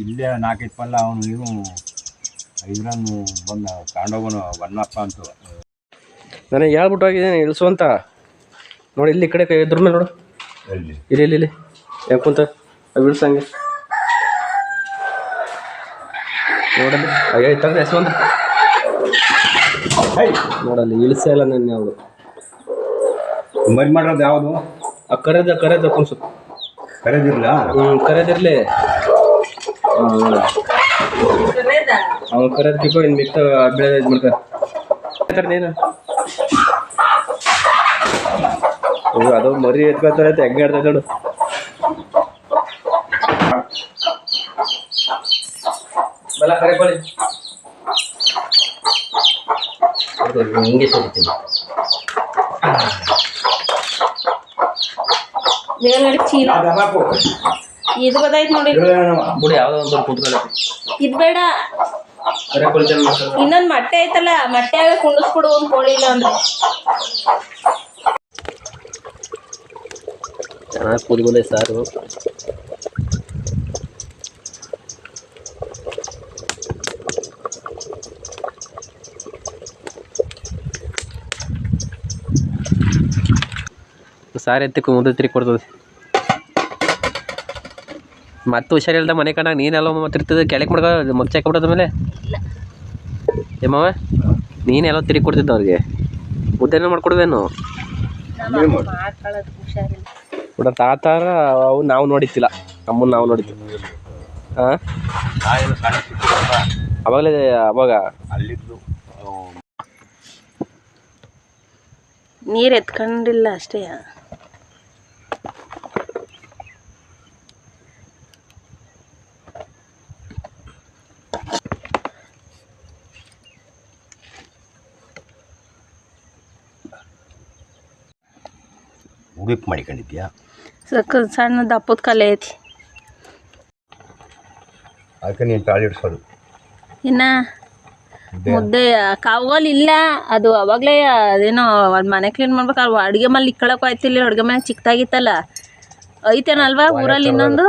Speaker 4: ಇಲ್ಲೇ 4-5 ಪಲ್ಲ ಅವನು ಇವನು 5 ಬಂದ ತಗೊಂಡೋಗೋನು ವರ್ಣಪ್ಪ ಅಂತ.
Speaker 2: ನನಗೆ ಹೇಳ್ಬಿಟ್ಟು ಹೋಗಿದ್ದೇನೆ ಇಳಿಸು ಅಂತ. ನೋಡಿ ಇಲ್ಲಿ ಈ ಕಡೆ ಇದ್ರ ಮೇಲೆ ನೋಡು, ಇಲ್ಲಿ ಇಲ್ಲಿ ಇಲ್ಲಿ ಹೆಂಗೆ ಕುಂತ ಇಳಿಸಂಗೆ ನೋಡಲ್ಲಿ. ಅಯ್ಯೋ ಇತ್ತಂದ್ರೆ ಎಸ್ವಂತ ನೋಡಲ್ಲಿ ಇಳಿಸೇ ಇಲ್ಲ ನನ್ನ ಯಾವುದು
Speaker 4: ಮರಿ ಮಾಡೋದು ಯಾವುದು?
Speaker 2: ಕರೆದ ಕುನ್ಸು
Speaker 4: ಕರೆದಿರಲ್ಲ.
Speaker 2: ಕರೆದಿರ್ಲಿ ಅವ್ನು ಕರೆದ್ಕಿಪ್ಪ ಇನ್ನು ಮಿಕ್ತ ಬೆಳೆ ಇದು ಮಾಡ್ತಾರೆ ನೀನು. ಅದು ಮರಿ ಎತ್ಕೊತಾರೆ ಹೆಂಗೆ ಆಡ್ತೈತೆ ನೋಡು. ಬಲ ಕರೆ ಕೊಡಿ ಹಿಂಗೆ ಸುರಿತೀನಿ.
Speaker 3: ಮೇಲ್ಗಡೆ ಚೀಲ ಇದು ಗೊತ್ತಾಯ್ತು ನೋಡಿ.
Speaker 2: ಬಿಡಿ ಯಾವುದೋ ಒಂದು ಕುಂತ್ಕೊಳ್ಳಿ.
Speaker 3: ಇದು ಬೇಡ,
Speaker 2: ಕರೆ ಕೊಡ್ತೇನೆ.
Speaker 3: ಇನ್ನೊಂದು ಮೊಟ್ಟೆ ಐತಲ್ಲ, ಮೊಟ್ಟೆಯಾಗ ಕುಂಡಿಸ್ಬಿಡು ಒಂದು ಕೋಳಿ ಇಲ್ಲ ಅಂದ್ರೆ.
Speaker 2: ಚೆನ್ನಾಗಿ ಕೂದಲೇ ಸಾರು. ಸಾರು ಎತ್ತಕ್ಕೆ ಮುದ್ದೆ ತಿರುಗಿ ಕೊಡ್ತದೆ. ಮತ್ತೆ ಹುಷಾರಿಲ್ದ ಮನೆ ಕಂಡಾಗ ನೀನೆಲ್ಲ ಮತ್ತಿರ್ತದೆ ಕೆಳಗೆ ಮಾಡ್ಕೊ ಮಗ್ಚಾಕ್ಬಿಡೋದ ಮೇಲೆ ಏಮವ ನೀನೆಲ್ಲ ತಿರುಗಿ ಕೊಡ್ತಿದ್ದ ಅವ್ರಿಗೆ. ಮುದ್ದೆನೂ ಮಾಡ್ಕೊಡ್ವೇನು ಕೂಡ ತಾತಾರ ಅವು ನಾವು ನೋಡಿತ್ತಿಲ್ಲ, ನಮ್ಮನ್ನು ನಾವು ನೋಡಿದ್ವಿ. ಹಾಂ ಅವಾಗಲೇ ಅವಾಗ
Speaker 4: ಅಲ್ಲಿದ್ದು
Speaker 3: ನೀರು ಎತ್ಕೊಂಡಿಲ್ಲ ಅಷ್ಟೇ.
Speaker 4: ಉಡುಪು ಮಾಡಿಕೊಂಡಿದ್ಯಾ?
Speaker 3: ಸಣ್ಣ ದಪ್ಪದ ಕಲೆ ಐತಿ.
Speaker 4: ಅದಕ್ಕೆ ನೀನು ತಾಳಿಡ್ಸೋದು.
Speaker 3: ಇನ್ನು ಮುದ್ದೆ ಕಾವಲ್ ಇಲ್ಲ, ಅದು ಅವಾಗಲೇ ಅದೇನೋ ಅದು ಮನೆ ಕ್ಲೀನ್ ಮಾಡ್ಬೇಕು. ಅಡುಗೆ ಮೇಲೆ ಇಕ್ಕಳಕ್ಕೂ ಆಯ್ತಿಲ್ಲ, ಅಡುಗೆ ಮನೆ ಚಿಕ್ಕದಾಗಿತ್ತಲ್ಲ ಐತೇನಲ್ವಾ ಊರಲ್ಲಿ. ಇನ್ನೊಂದು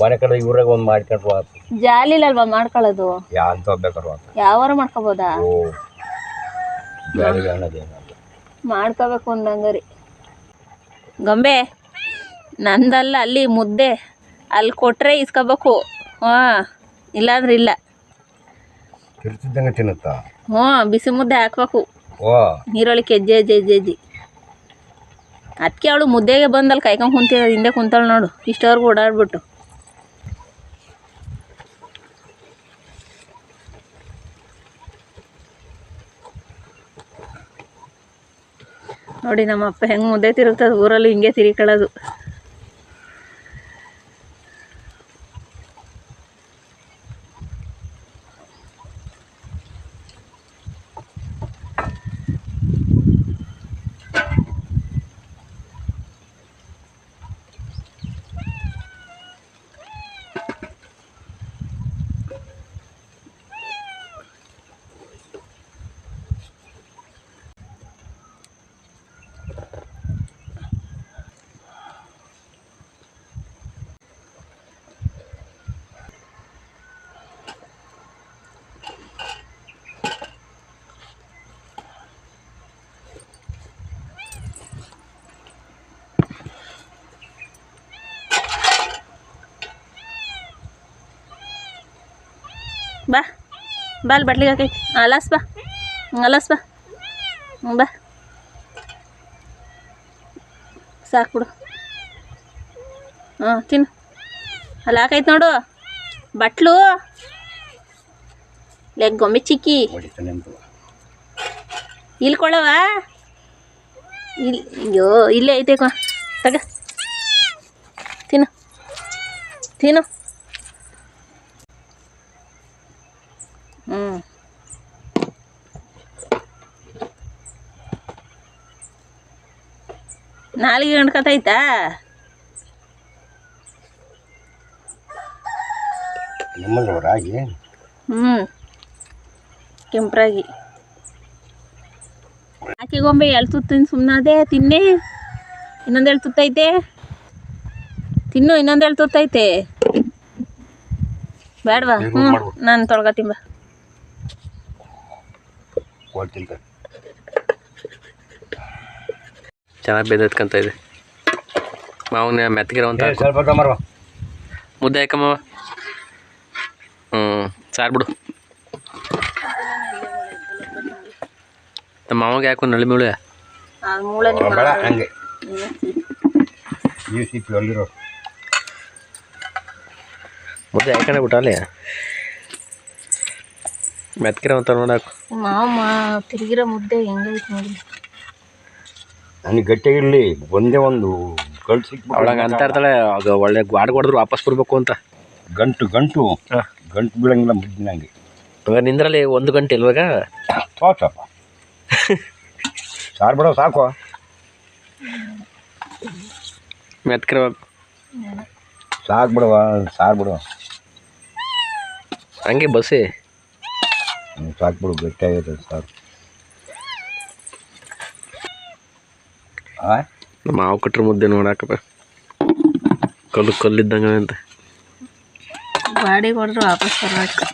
Speaker 4: ಮನೆ ಕಡೆ ಇವ್ರಾಗ ಒಂದು ಮಾಡ್ಕೊಂಡು
Speaker 3: ಜಾಲಿ ಇಲ್ಲಲ್ವಾ ಮಾಡ್ಕೊಳ್ಳೋದು.
Speaker 4: ಯಾವ ಬೇಕಾರು
Speaker 3: ಯಾವಾರ ಮಾಡ್ಕೋಬೋದಾ?
Speaker 4: ಜಾಲಿ ಅನ್ನೋದೇನಲ್ಲ,
Speaker 3: ಮಾಡ್ಕೋಬೇಕು ಒಂದಂಗರಿ. ಗೊಂಬೆ ನಂದಲ್ಲ, ಅಲ್ಲಿ ಮುದ್ದೆ ಅಲ್ಲಿ ಕೊಟ್ಟರೆ ಇಸ್ಕೋಬೇಕು. ಹಾಂ, ಇಲ್ಲಾಂದ್ರೆ ಇಲ್ಲ.
Speaker 4: ತಿರ್ತಿದ್ದಂಗೆ ತಿನ್ನುತ್ತಾ?
Speaker 3: ಹ್ಞೂ, ಬಿಸಿ ಮುದ್ದೆ ಹಾಕ್ಬೇಕು
Speaker 4: ಓ
Speaker 3: ನೀರೊಳಗೆ ಹೆಜ್ಜೆ ಹೆಜ್ಜೆ ಹೆಜ್ಜೆ ಹೆಜ್ಜೆ. ಅದಕ್ಕೆ ಅವಳು ಮುದ್ದೆಗೆ ಬಂದಲ್ಲಿ ಕಾಯ್ಕೊಂಡು ಕುಂತಿರೋದು, ಹಿಂದೆ ಕುಂತಾಳು ನೋಡು ಇಷ್ಟವರೆಗೂ ಓಡಾಡ್ಬಿಟ್ಟು. ನೋಡಿ ನಮ್ಮ ಅಪ್ಪ ಹೆಂಗೆ ಮುದ್ದೆ ತಿರುಗ್ತದೆ, ಊರಲ್ಲಿ ಹಿಂಗೆ ತಿರುಕೊಳ್ಳೋದು. ಬಾ ಬಾ ಅಲ್ಲಿ ಬಟ್ಲಿಗೆ ಹಾಕೈತಿ, ಅಲಾಸ್ ಬಾ ಅಲಾಸ್ ಬಾ. ಬಾ ಸಾಕು ಬಿಡು. ಹಾಂ ತಿನ್ನು, ಅಲ್ಲಿ ಹಾಕೈತಿ ನೋಡು ಬಟ್ಲು. ಲೆಗ್ ಗೊಂಬೆ ಚಿಕ್ಕಿ ಇಲ್ಲಿ ಕೊಳವ, ಇಲ್ಲಿ ಅಯ್ಯೋ ಇಲ್ಲೇ ಐತೆ ತಗ ತಿನ್ನು ತಿನ್ನು. ಹ್ಞೂ ನಾಲಿಗೆ ಗಂಡ್ಕತೈತಾ
Speaker 4: ನಿಮ್ಮಲ್ಲಿ ರಾಗಿ
Speaker 3: ಹ್ಞೂ ಕೆಂಪ್ರಾಗಿ ಆಕೆ ಗೊಂಬೆ ಎಲ್ಲಿ ತುತ್ತೀನಿ ಸುಮ್ಮನೆ ತಿನ್ನಿ ಇನ್ನೊಂದು ಎಲ್ಲಿ ತುತ್ತೈತೆ ತಿನ್ನು ಇನ್ನೊಂದು ಎಲ್ಲಿ ತುತ್ತೈತೆ ಬೇಡವಾ ಹ್ಞೂ ನಾನು ತೊಳ್ಕೊತೀನಿ ಬಾ
Speaker 2: ಚೆನ್ನಾಗಿ ಬೆಂದತ್ಕೊಂತ ಇದೆ ಮಾವನ ಮೆತ್ತಗಿರೋವಂಥ
Speaker 4: ಸ್ವಲ್ಪ ಮರವ
Speaker 2: ಮುದ್ದೆ ಹಾಕಮ್ಮ ಸಾರು ಬಿಡು ನಮ್ಮ ಮಾವಿಗೆ ಹಾಕು ನಳ್ಳಿ ಮುಳೆ
Speaker 3: ಮೂಳೆ
Speaker 4: ಬೇಡ ಹಂಗೆ ಈ ಸಿಪ್ಪಿ ಅಲ್ಲಿರೋ
Speaker 2: ಮುದ್ದೆ ಹಾಕೊಂಡೆ ಬಿಟ್ಟು ಅಲ್ಲಿ ಮೆತ್ಕಿರೋವಂಥ ನೋಡಾಕು
Speaker 3: ಮಾವ ತಿರುಗಿರೋ ಮುದ್ದೆ ಹೆಂಗೈತೆ ನೋಡಿ
Speaker 4: ನನಗೆ ಗಟ್ಟಿಗಿರಲಿ ಒಂದೇ ಒಂದು ಗಂಟು ಸಿಕ್ಬಿಟ್ಟು
Speaker 2: ಅವಳಂಗೆ ಅಂತ ಇರ್ತಾಳೆ ಅದು ಒಳ್ಳೆ ಗಾಡ್ ಹೊಡೆದ್ರು ವಾಪಸ್ ಬರಬೇಕು ಅಂತ
Speaker 4: ಗಂಟು ಗಂಟು ಗಂಟು ಬೀಳಂಗಿಲ್ಲ ಮುದ್ದಿನಂಗೆ
Speaker 2: ಇವಾಗ ನಿಂದ್ರಲ್ಲಿ 1 ಗಂಟೆ ಇಲ್ವಾಗ
Speaker 4: ತೋಚಪ್ಪ ಸಾರು ಬಿಡೋ ಸಾಕು
Speaker 2: ಮೆತ್ಕಿರೋ
Speaker 4: ಸಾಕು ಬಿಡವ ಸಾರು ಬಿಡು
Speaker 2: ಹಂಗೆ ಬಸ್ಸಿ
Speaker 4: ಸಾಕು ಬಿಡು ಗಟ್ಟಿಯಾಗೈತೆ ಸಾರು
Speaker 2: ನಮ್ಮ ಮಾವು ಕಟ್ರ ಮುದ್ದೆ ನೋಡಾಕಪ್ಪ ಕಲ್ಲಿದ್ದಂಗೆ ಅಂತ
Speaker 3: ಗಾಡಿ ಹೊಡೆದ್ರು ವಾಪಸ್ ಬರ್ಬೇಕು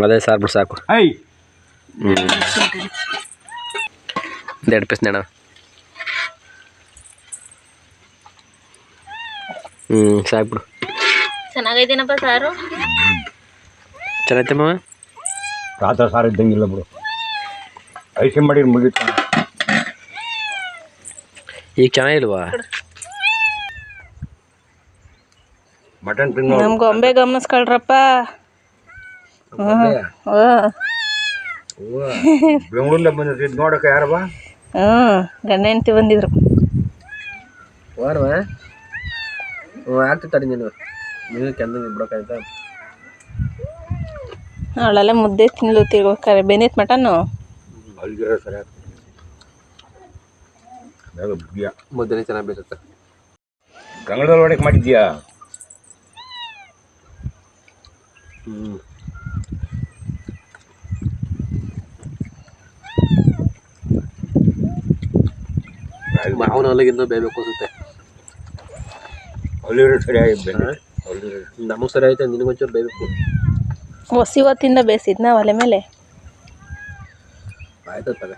Speaker 2: ಅದೇ ಸಾರು ಬಿಡು ಸಾಕು
Speaker 4: ಐ
Speaker 2: 2 ಪೀಸ್ ನೆಣ ಸಾಕು ಬಿಡು
Speaker 3: ಚೆನ್ನಾಗೈತೇನಪ್ಪ ಸಾರು
Speaker 2: ಚೆನ್ನಾಗೈತೆ ಮಾವ
Speaker 4: ರಾತ್ರಿ ಸಾರು ಇದ್ದಂಗಿಲ್ಲ ಬಿಡು ಐಸಿ ಮಾಡಿ ಮುಗಿತು
Speaker 2: ಈಗ ಚೆನ್ನಾಗಿಲ್ವಾ
Speaker 4: ಮಟನ್ ತಿನ್ನೋ
Speaker 3: ನಮ್ಮ ಗೊಂಬೆ ಗಮನಿಸ್ಕೊಳ್ರಪ್ಪ
Speaker 4: ಬೆಂಗಳೂರಲ್ಲೇ ಬಂದಿದ್ದು ನೋಡಕ್ಕೆ ಯಾರವ
Speaker 3: ಗಂಡ ಹೆಂಡತಿ ಬಂದಿದ್ರು
Speaker 2: ವಾರವಾ ಆಗ್ತಿತ್ತಾಡಿ ನೀನು ಕೆಂದ ಬಿಡೋಕಾಯ್ತಾ
Speaker 3: ಅವಳೆಲ್ಲ ಮುದ್ದೆ ತಿನ್ಲು ತಿರ್ಗೋಕ್ಕಾರೆ ಬೆಂದಿತ್ತು ಮಟನ್ನು
Speaker 4: ಅಲ್ಲಿರೋ ಸರಿ
Speaker 2: ಮುದ್ದೆನೇ ಚೆನ್ನಾಗಿ ಬೇಸುತ್ತೆ
Speaker 4: ಕಂಗಡದಲ್ಲಿ ಹೊಡಕ್ಕೆ ಮಾಡಿದ್ಯಾ
Speaker 2: ಮಾವನ ಅಲ್ಲಿಗಿಂದ ಬೇಯಬೇಕು ಅನ್ಸುತ್ತೆ
Speaker 4: ಅಲ್ಲಿರೋ ಸರಿ ಆಗಿ
Speaker 2: ನಮಗೆ ಸರಿ ಆಯ್ತು ನಿನಗೊಂಚೂರು ಬೇಯಬೇಕು
Speaker 3: ಹೊಸಿ ಹೊತ್ತಿಂದ ಬೇಯಿಸಿದ್ನ ಒಲೆ ಮೇಲೆ
Speaker 2: ಆಯ್ತು ತಗ